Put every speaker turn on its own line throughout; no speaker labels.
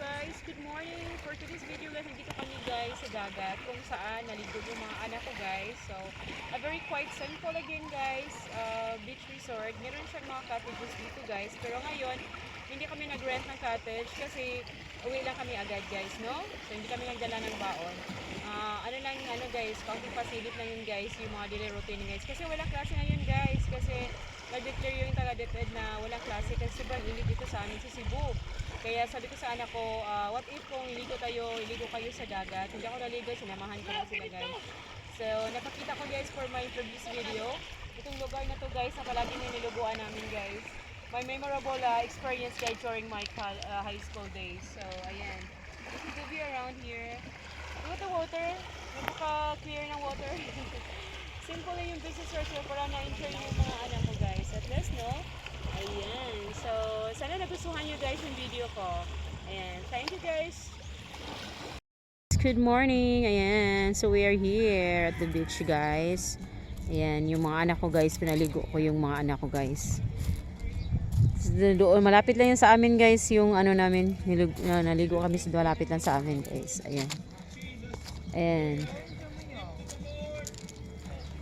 guys, good morning. For today's video guys, nandito kami guys sa dagat kung saan naligo yung mga anak ko guys. So, a very quite simple again guys, beach resort. Meron siyang mga cottages dito guys. Pero ngayon, hindi kami nag-rent ng cottage kasi uwi lang kami agad guys, no? So, hindi kami nagdala ng baon. Ano guys, counting facility lang yun guys, yung mga daily routine guys. Kasi walang klase ngayon guys, kasi nag-declare yung taga-DepEd na walang klase kasi sobrang init dito sa amin sa Cebu. Kaya sabi ko sa anak ko, what if kung iligo kayo sa dagat. Hindi ako naligo, sinamahan ko lang sila guys. So, napakita ko guys for my previous video. Itong lugar na to guys, na palagi nililuguan namin guys. My memorable experience guys during my high school days. So, ayan. This is the view around here. Look at the water. Napaka-clear ng water. Simple na yung business resort para na-enjoy yung mga anak ko guys. At least, no? Ayan. So, sana nagustuhan nyo guys yung video ko. Ayan. Thank you guys. Good morning. Ayan. So, we are here at the beach guys. Ayan. Yung mga anak ko guys. Pinaligo ko yung mga anak ko guys. Doon, malapit lang yun sa amin guys. Yung ano namin. Naligo kami sa malapit lang sa amin guys. Ayan. Ayan.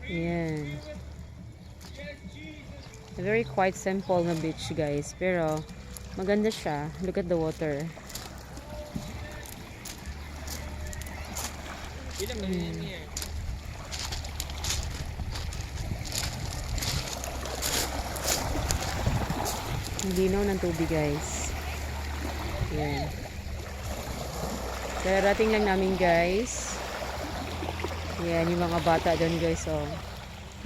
Ayan. A very quite simple na beach guys. Pero maganda siya. Look at the water. Ang linaw ng tubig guys. Ayan. Kararating lang namin guys. Ayan yung mga bata doon guys. Oh.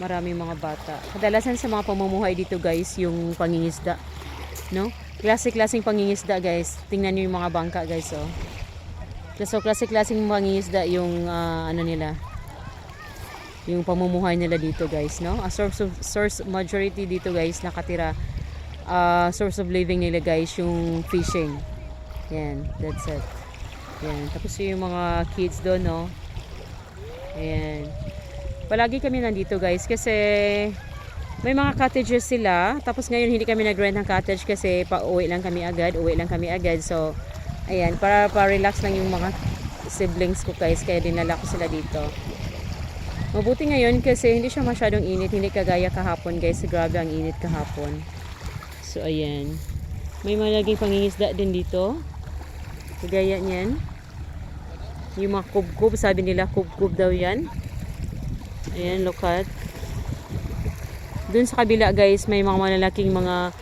Maraming mga bata. Kadalasan sa mga pamumuhay dito guys, yung pangingisda. No? Klase-klaseng pangingisda guys. Tingnan niyo yung mga bangka guys. Oh. So, klase-klaseng pangingisda yung ano nila. Yung pamumuhay nila dito guys. No? A source majority dito guys nakatira. Source of living nila guys yung fishing. Yan. That's it. Yan. Tapos yung mga kids doon. No? Ayan. Palagi kami nandito guys kasi may mga cottages sila. Tapos ngayon hindi kami nag-rent ng cottage kasi uwi lang kami agad. So, ayan. Para relax lang yung mga siblings ko guys. Kaya dinala ko sila dito. Mabuti ngayon kasi hindi siya masyadong init. Hindi kagaya kahapon guys. Grabe ang init kahapon. So, ayan. May malaging pangingisda din dito. Kagaya niyan. Yung mga kubkub, sabi nila kubkub daw yan. Ayan, look at. Doon sa kabila guys, may mga malalaking mga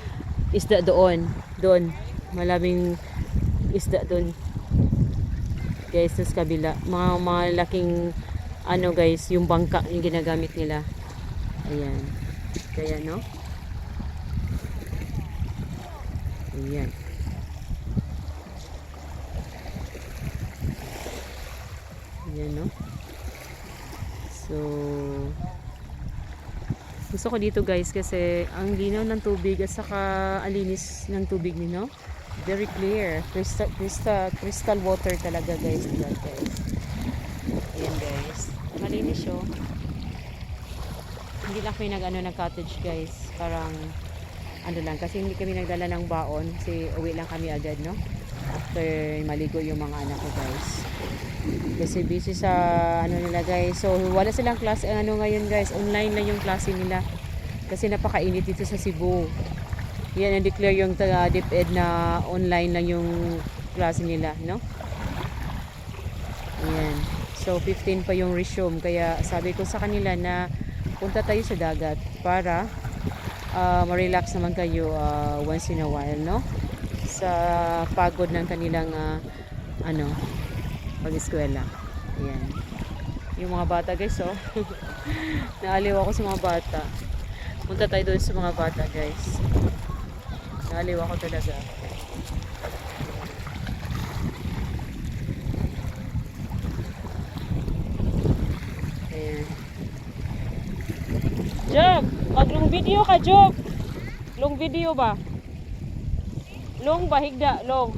isda doon. Doon, malaming isda doon. Guys, sa kabila. Mga malaking, ano guys, yung bangka yung ginagamit nila. Ayan. Kaya, no? Ayan. Ayan, no? So, gusto ko dito guys kasi ang linaw ng tubig at saka alinis ng tubig nino. Very clear. Crystal water talaga guys. Ayan guys. Malinis siya. Hindi lang kami nag cottage guys. Parang ano lang kasi hindi kami nagdala ng baon kasi uwi lang kami agad, no? After maligo yung mga anak ko guys. Kasi busy sa ano nila guys. So wala silang klase ngayon guys. Online lang yung klase nila. Kasi napakainit dito sa Cebu. Yan ang declare yung DepEd na online lang yung klase nila, no? Ayan. So 15 pa yung resume. Kaya sabi ko sa kanila na punta tayo sa dagat para ma-relax naman kayo once in a while, no? Sa pagod ng kanilang pag-eskwela. Ayan. Yung mga bata guys, oh. Naaliw ako sa mga bata. Punta tayo doon sa mga bata guys. Naaliw ako talaga. Ayan. Job! Mag-long video ka, Job! Long video ba? Long ba? Higda? Long.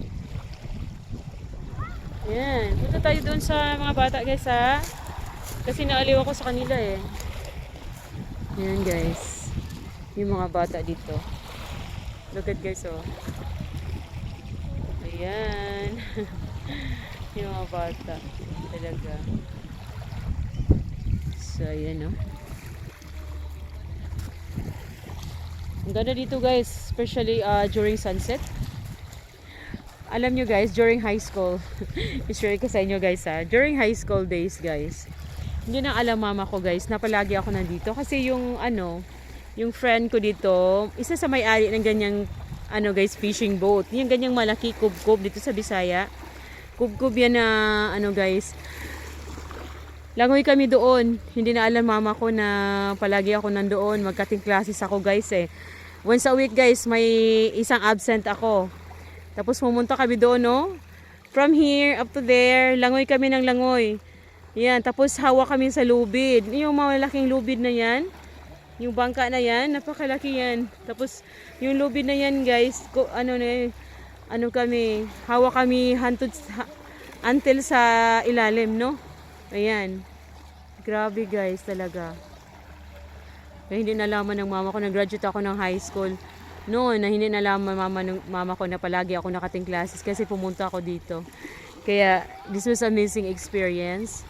Ayan. Punta tayo doon sa mga bata guys ha. Kasi naaliw ako sa kanila eh. Ayan guys. Yung mga bata dito. Look at guys oh. Ayan. Yung mga bata. Talaga. So, ayan, no? Ang ganda dito guys, especially during sunset. Alam nyo guys, during high school, i-share ko sa inyo guys during high school days guys, hindi na alam mama ko guys na palagi ako nandito kasi yung yung friend ko dito, isa sa may-ari ng ganyang guys, fishing boat. Yung ganyang malaki kubkub dito sa Bisaya. Kubkub yan na guys. Langoy kami doon. Hindi na alam mama ko na palagi ako nandoon. Magkating classes ako guys eh. Once a week guys, may isang absent ako. Tapos pumunta kami doon, no? From here up to there, langoy kami ng langoy. Yan, tapos hawa kami sa lubid. Yung malaking lubid na yan, yung bangka na yan, napakalaki yan. Tapos yung lubid na yan guys, kami, hawa kami until sa ilalim, no? Ayan. Grabe guys, talaga. Kaya hindi nalaman ng mama ko, nag-graduate ako ng high school. Noon, na hindi nalaman mama ko na palagi ako nakating classes kasi pumunta ako dito. Kaya, this was amazing experience.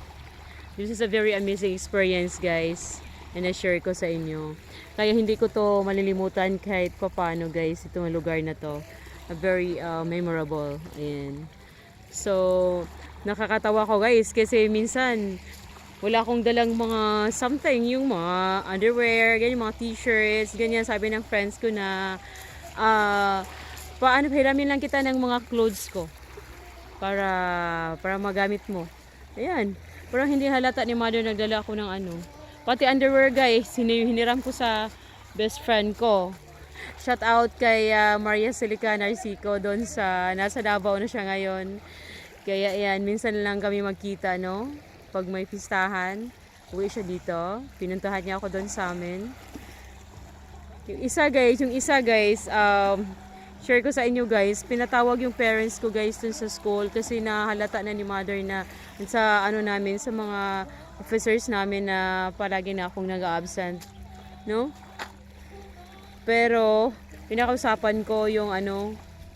This is a very amazing experience, guys. And I-share ko sa inyo. Kaya hindi ko to malilimutan kahit paano, guys, itong lugar na to. Very memorable. Ayan. So, nakakatawa ko, guys, kasi minsan, wala akong dalang mga something, yung mga underwear, ganyan, mga t-shirts, ganyan. Sabi ng friends ko na, hiramin lang kita ng mga clothes ko para magamit mo. Ayan. Pero hindi halata ni mother nagdala ako ng pati underwear guys, hiniram ko sa best friend ko. Shout out kay Maria Celica Narcico doon nasa Davao na siya ngayon. Kaya ayan, minsan lang kami magkita, no? Pag may pistahan, uwi siya dito. Pinuntahan niya ako doon sa amin. Yung isa guys, share ko sa inyo guys, pinatawag yung parents ko guys dun sa school kasi nahalata na ni mother na sa namin, sa mga officers namin na palagi na akong nag-absent, no? Pero pinakausapan ko yung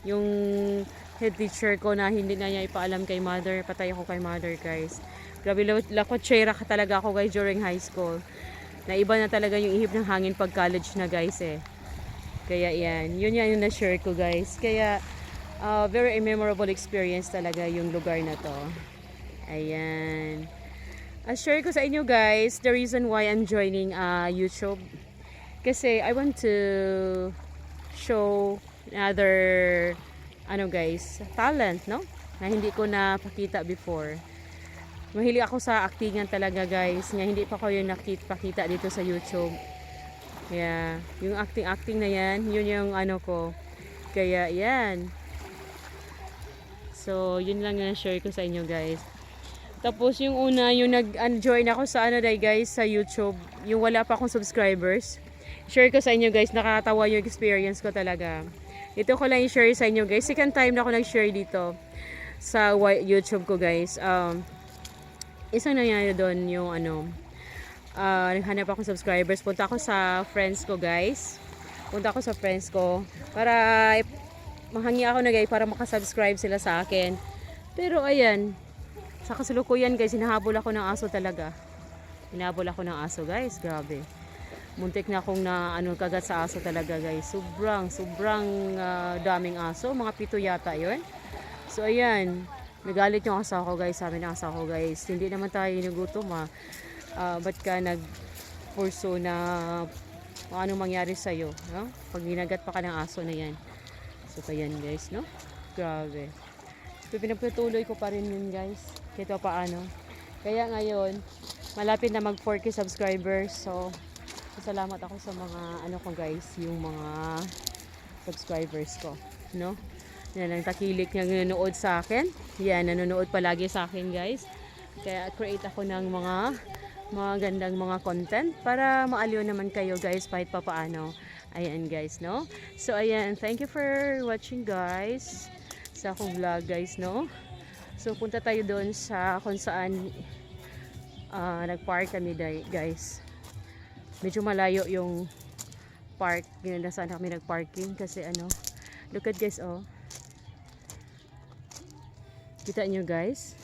yung head teacher ko na hindi na niya ipaalam kay mother. Patay ako kay mother guys. Grabe, lakotsera ka talaga ako guys during high school. Naiba na talaga yung ihip ng hangin pag college na guys eh. Kaya yan, yun yung na-share ko guys. Kaya very memorable experience talaga yung lugar na to. Ayan. Share ko sa inyo guys the reason why I'm joining YouTube. Kasi I want to show another guys, talent, no? Na hindi ko napakita before. Mahilig ako sa actingan talaga guys. Nga hindi pa ko yung nakita dito sa YouTube. Kaya yung acting na yan, yun yung ko. Kaya yan. So yun lang yung share ko sa inyo guys. Tapos yung una, yung nag-join ako sa guys sa YouTube. Yung wala pa akong subscribers. Share ko sa inyo guys, nakakatawa yung experience ko talaga. Ito ko lang i-share sa inyo guys. Second time na ako nag-share dito sa YouTube ko guys. Isang nangyari doon yung naghanap ako subscribers. Punta ako sa friends ko guys. Punta ako sa friends ko para mahangi ako na guys para makasubscribe sila sa akin. Pero ayan, sa kasalukuyan guys, hinahabol ako ng aso talaga. Hinahabol ako ng aso guys, grabe. Muntik na akong kagat sa aso talaga guys. Sobrang daming aso, mga 7 yata 'yon. So ayan, nagalit yung asawa ko guys, sabi ng asawa ko guys, hindi naman tayo inugutom ba't ka nagpurso na anong mangyari sa'yo, no? Pag ginagat pa ka ng aso na yan. So kaya guys, no? Grabe. So pinagtutuloy ko pa rin yun guys, kahit paano. Kaya ngayon, malapit na mag 4K subscribers. So salamat ako sa mga ko guys, yung mga subscribers ko, no? Yan ang takilik niya nanonood sa akin. Yan, nanonood palagi sa akin guys. Kaya create ako ng mga gandang mga content para maaliw naman kayo guys kahit papaano. Ayan guys, no? So ayan, thank you for watching guys sa akong vlog guys, no? So punta tayo doon sa kung saan nagpark kami guys. Medyo malayo yung park. Ginanda saan kami nagparking kasi look at guys, oh. Kita nyo guys.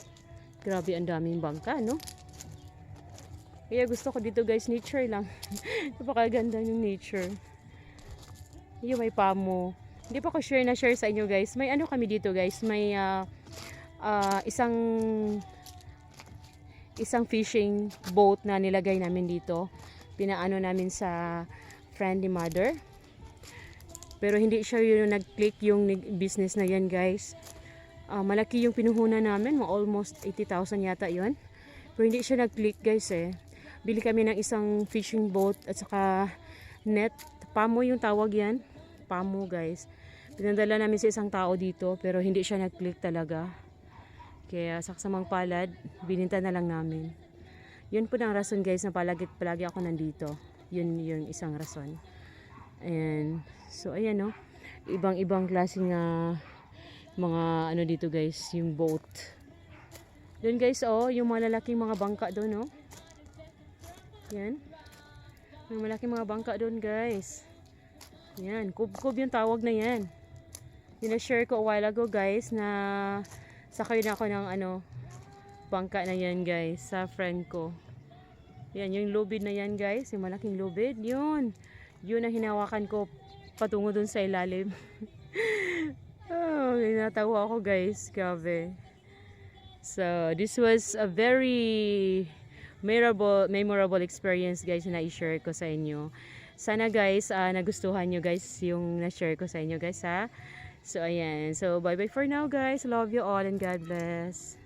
Grabe ang daming bangka, no? Kaya gusto ko dito guys, nature lang. Napakaganda yung nature. Yung may pamo. Hindi pa ko share sa inyo guys. May ano kami dito guys. May isang fishing boat na nilagay namin dito. Pinaano namin sa friend ni mother. Pero hindi siya yung nag-click yung business na yan guys. Malaki yung pinuhunan namin. Almost 80,000 yata yon. Pero hindi siya nag-click guys eh. Bili kami ng isang fishing boat at saka net. Pamo yung tawag yan. Pamo guys. Pinadala namin sa isang tao dito pero hindi siya nag-click talaga. Kaya saksamang palad, bininta na lang namin. Yun po ang rason guys na palagi ako nandito. Yun yung isang rason. And so ayan no, ibang klaseng mga ano dito guys, yung boat. Doon guys oh, yung malalaking mga bangka doon no. Yan. May malaking mga bangka doon guys. Yan, kub-kub yung tawag na yan. Yung na-share ko a while ago guys na sakay na ako ng bangka na yan guys sa friend ko. Yan, yung lubid na yan guys, yung malaking lubid. Yun ang hinawakan ko patungo dun sa ilalim. Oh, natawa ako guys, grabe. So, this was a very memorable experience guys na i-share ko sa inyo. Sana guys, nagustuhan nyo guys yung na-share ko sa inyo guys ha. So, ayan. So, bye-bye for now guys. Love you all and God bless.